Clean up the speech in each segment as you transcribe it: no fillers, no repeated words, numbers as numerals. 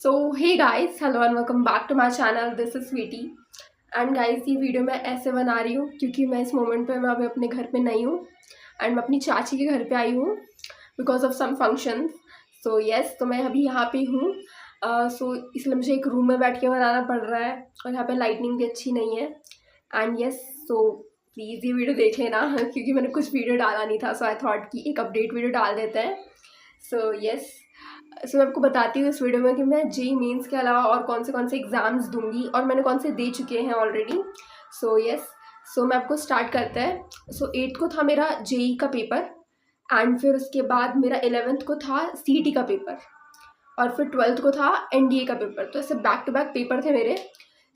So hey guys, hello and welcome back to my channel. This is Sweety. And guys, ये video मैं ऐसे बना रही हूँ क्योंकि मैं इस मोमेंट पे मैं अभी अपने घर पे नहीं हूँ एंड मैं अपनी चाची के घर पे आई हूँ because of some functions. So yes, तो मैं अभी यहाँ पे हूँ। सो इसलिए मुझे एक रूम में बैठ के बनाना पड़ रहा है और यहाँ पे लाइटनिंग भी अच्छी नहीं है। एंड यस, सो प्लीज़ ये वीडियो देख लेना क्योंकि मैंने कुछ वीडियो डाला नहीं था, सो आई थॉट कि एक अपडेट वीडियो डाल देते हैं। सो यस, सो मैं आपको बताती हूँ इस वीडियो में कि मैं जेई मेंस के अलावा और कौन से एग्ज़ाम्स दूंगी और मैंने कौन से दे चुके हैं ऑलरेडी। सो यस, सो मैं आपको स्टार्ट करते हैं। सो 8th को था मेरा जेई का पेपर एंड फिर उसके बाद मेरा 11th को था सीईटी का पेपर और फिर 12th को था एनडीए का पेपर। तो ऐसे बैक टू बैक पेपर थे मेरे।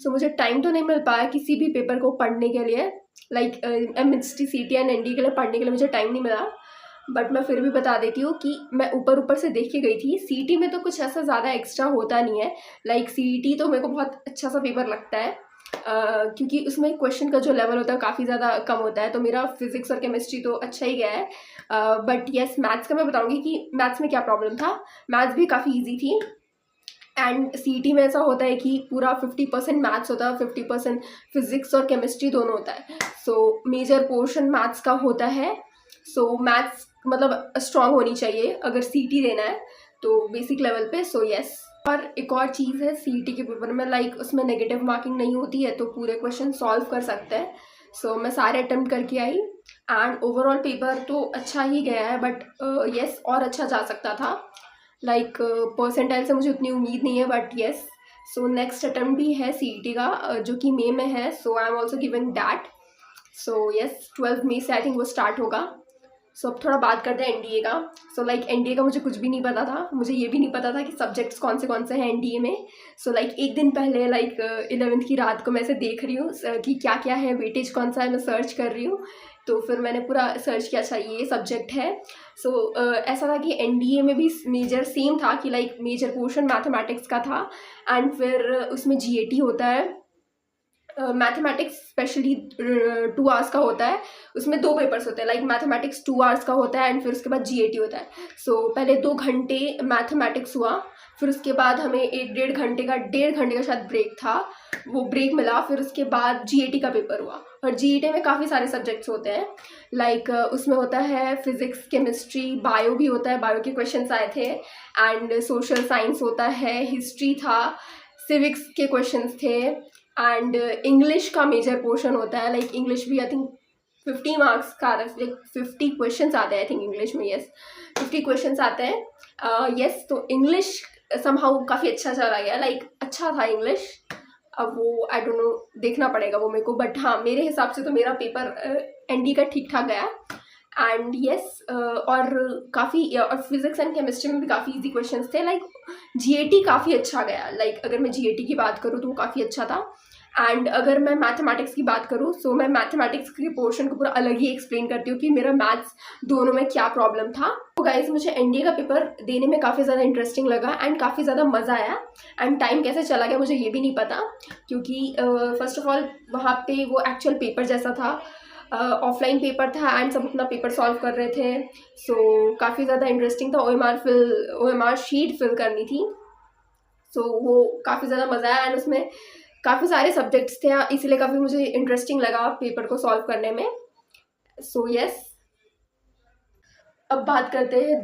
सो मुझे टाइम तो नहीं मिल पाया किसी भी पेपर को पढ़ने के लिए, like MST CET and NDA के लिए पढ़ने के लिए मुझे टाइम नहीं मिला। बट मैं फिर भी बता देती हूँ कि मैं ऊपर ऊपर से देख के गई थी। सीईटी में तो कुछ ऐसा ज़्यादा एक्स्ट्रा होता नहीं है। लाइक सीईटी तो मेरे को बहुत अच्छा सा पेपर लगता है क्योंकि उसमें क्वेश्चन का जो लेवल होता है काफ़ी ज़्यादा कम होता है। तो मेरा फिजिक्स और केमिस्ट्री तो अच्छा ही गया है। बट येस, मैथ्स का मैं बताऊँगी कि मैथ्स में क्या प्रॉब्लम था। मैथ्स भी काफ़ी ईजी थी एंड सीईटी में ऐसा होता है कि पूरा 50% मैथ्स होता है, 50% फिजिक्स और केमिस्ट्री दोनों होता है। सो मेजर पोर्शन मैथ्स का होता है। सो मैथ्स मतलब स्ट्रांग होनी चाहिए अगर सीईटी देना है तो बेसिक लेवल पे। सो यस, और एक और चीज़ है सीईटी के पेपर में, लाइक उसमें नेगेटिव मार्किंग नहीं होती है तो पूरे क्वेश्चन सॉल्व कर सकते हैं। सो मैं सारे अटेम्प्ट करके आई एंड ओवरऑल पेपर तो अच्छा ही गया है। बट यस, और अच्छा जा सकता था। लाइक परसेंटाइल से मुझे उतनी उम्मीद नहीं है, but yes. So next attempt भी है सीईटी का जो कि मई में है। So I am also giving that. So yes, 12 मई से आई थिंक वो स्टार्ट होगा। सो अब थोड़ा बात करते हैं एनडीए का। सो लाइक एनडीए का मुझे कुछ भी नहीं पता था। मुझे ये भी नहीं पता था कि सब्जेक्ट्स कौन से हैं एनडीए में। सो लाइक एक दिन पहले, लाइक 11th की रात को मैं ऐसे देख रही हूँ कि क्या क्या है, वेटेज कौन सा है, मैं सर्च कर रही हूँ। तो फिर मैंने पूरा सर्च किया, अच्छा ये सब्जेक्ट है। सो ऐसा था कि एनडीए में भी मेजर सेम था कि लाइक मेजर पोर्शन मैथमेटिक्स का था एंड फिर उसमें जीएटी होता है। मैथमेटिक्स स्पेशली 2 आवर्स का होता है। उसमें 2 पेपर्स होते हैं, लाइक मैथमेटिक्स 2 आवर्स का होता है एंड फिर उसके बाद जीएटी होता है। सो पहले 2 घंटे मैथमेटिक्स हुआ, फिर उसके बाद हमें एक डेढ़ घंटे का शायद ब्रेक था, वो ब्रेक मिला। फिर उसके बाद जीएटी का पेपर हुआ और जीएटी में काफ़ी सारे सब्जेक्ट्स होते हैं। लाइक उसमें होता है फिजिक्स, केमिस्ट्री, बायो भी होता है, बायो के क्वेश्चंस आए थे एंड सोशल साइंस होता है, हिस्ट्री था, सिविक्स के क्वेश्चंस थे एंड इंग्लिश का मेजर पोर्शन होता है। लाइक इंग्लिश भी आई थिंक 50 मार्क्स का आता है, 50 क्वेश्चन आते हैं आई थिंक इंग्लिश में। यस, 50 क्वेश्चन आते हैं। यस, तो इंग्लिश समहाउ काफ़ी अच्छा चला गया, लाइक अच्छा था इंग्लिश। अब वो आई डोंट नो, देखना पड़ेगा वो मेरे को। बट हाँ, मेरे हिसाब से तो मेरा पेपर एनडी का ठीक ठाक गया एंड यस। और काफ़ी और फिजिक्स एंड केमिस्ट्री में भी काफ़ी इजी क्वेश्चंस थे। लाइक जीएटी काफ़ी अच्छा गया। लाइक अगर मैं जीएटी की बात करूँ तो वो काफ़ी अच्छा था एंड अगर मैं मैथमेटिक्स की बात करूँ सो मैं मैथमेटिक्स के पोर्शन को पूरा अलग ही एक्सप्लेन करती हूँ कि मेरा मैथ्स दोनों में क्या प्रॉब्लम था। तो गाइस, मुझे एनडीए का पेपर देने में काफ़ी ज़्यादा इंटरेस्टिंग लगा एंड काफ़ी ज़्यादा मज़ा आया एंड टाइम कैसे चला गया मुझे ये भी नहीं पता क्योंकि फर्स्ट ऑफ ऑल वहाँ पे वो एक्चुअल पेपर जैसा था, ऑफलाइन पेपर था एंड सब अपना पेपर सॉल्व कर रहे थे। सो काफ़ी ज़्यादा इंटरेस्टिंग था। ओएमआर शीट फिल करनी थी। सो वो काफ़ी ज़्यादा मज़ा आया एंड उसमें काफ़ी सारे सब्जेक्ट्स थे, इसीलिए काफ़ी मुझे इंटरेस्टिंग लगा पेपर को सॉल्व करने में। सो यस, अब बात करते हैं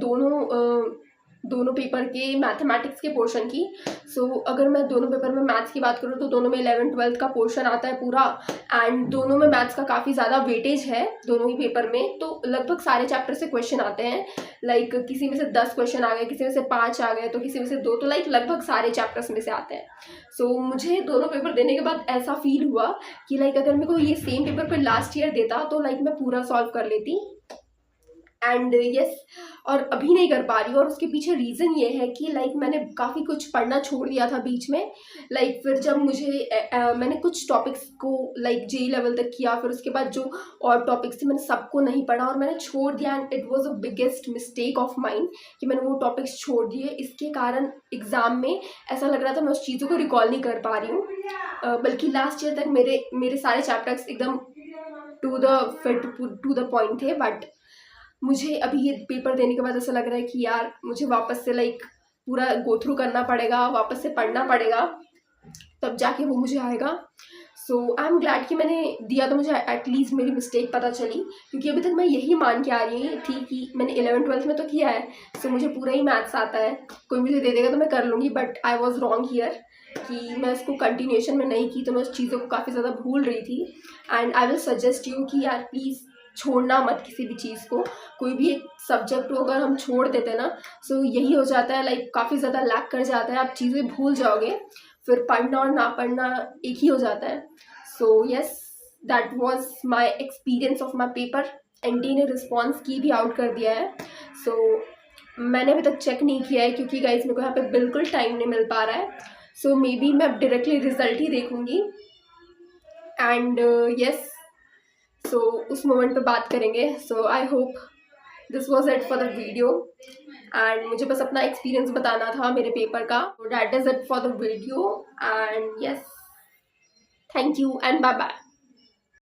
दोनों पेपर के मैथमेटिक्स के पोर्शन की। सो अगर मैं दोनों पेपर में मैथ्स की बात करूँ तो दोनों में 11th-12th का पोर्शन आता है पूरा एंड दोनों में मैथ्स का काफ़ी ज़्यादा वेटेज है दोनों ही पेपर में। तो लगभग सारे चैप्टर से क्वेश्चन आते हैं। लाइक किसी में से 10 क्वेश्चन आ गए, किसी में से 5 आ गए, तो किसी में से 2, तो लाइक लगभग सारे चैप्टर्स में से आते हैं। सो मुझे दोनों पेपर देने के बाद ऐसा फील हुआ कि लाइक अगर मेरे को ये सेम पेपर कोई लास्ट ईयर देता तो लाइक मैं पूरा सॉल्व कर लेती एंड यस, और अभी नहीं कर पा रही हूँ। और उसके पीछे रीज़न ये है कि लाइक मैंने काफ़ी कुछ पढ़ना छोड़ दिया था बीच में। लाइक फिर जब मैंने कुछ टॉपिक्स को लाइक जेई लेवल तक किया, फिर उसके बाद जो और टॉपिक्स थे मैंने सबको नहीं पढ़ा और मैंने छोड़ दिया and it was a biggest mistake of mind कि मैंने वो टॉपिक्स छोड़ दिए। इसके कारण एग्ज़ाम में ऐसा लग रहा था मैं उस चीज़ों को रिकॉल नहीं कर पा रही हूँ। बल्कि लास्ट ईयर तक मेरे सारे चैप्टर्स एकदम टू द पॉइंट थे। बट मुझे अभी ये पेपर देने के बाद ऐसा लग रहा है कि यार मुझे वापस से लाइक पूरा गो थ्रू करना पड़ेगा, वापस से पढ़ना पड़ेगा, तब जाके वो मुझे आएगा। सो आई एम ग्लैड कि मैंने दिया, तो मुझे एटलीस्ट मेरी मिस्टेक पता चली, क्योंकि अभी तक मैं यही मान के आ रही थी कि मैंने 11th-12th में तो किया है, सो मुझे पूरा ही मैथ्स आता है, कोई मुझे दे देगा तो मैं कर लूँगी। But I was wrong here कि मैं उसको कंटिन्यूएशन में नहीं की, तो मैं उस चीज़ों को काफ़ी ज़्यादा भूल रही थी। And I will suggest you कि यार प्लीज़ छोड़ना मत किसी भी चीज़ को, कोई भी एक सब्जेक्ट को अगर हम छोड़ देते ना, सो यही हो जाता है, लाइक काफ़ी ज़्यादा लैक कर जाता है, आप चीज़ें भूल जाओगे, फिर पढ़ना और ना पढ़ना एक ही हो जाता है। So yes, that was my experience of my paper. एनटी ने रिस्पॉन्स की भी आउट कर दिया है, सो मैंने अभी तक चेक नहीं किया है, क्योंकि गाइज मेरे को यहाँ पे बिल्कुल टाइम नहीं मिल पा रहा है। सो मे बी मैं डायरेक्टली रिजल्ट ही देखूँगी। एंड येस, सो उस मोमेंट पे बात करेंगे। So I hope this was it for the video, and मुझे बस अपना एक्सपीरियंस बताना था मेरे पेपर का। That is it for the video, and yes, thank you and bye bye.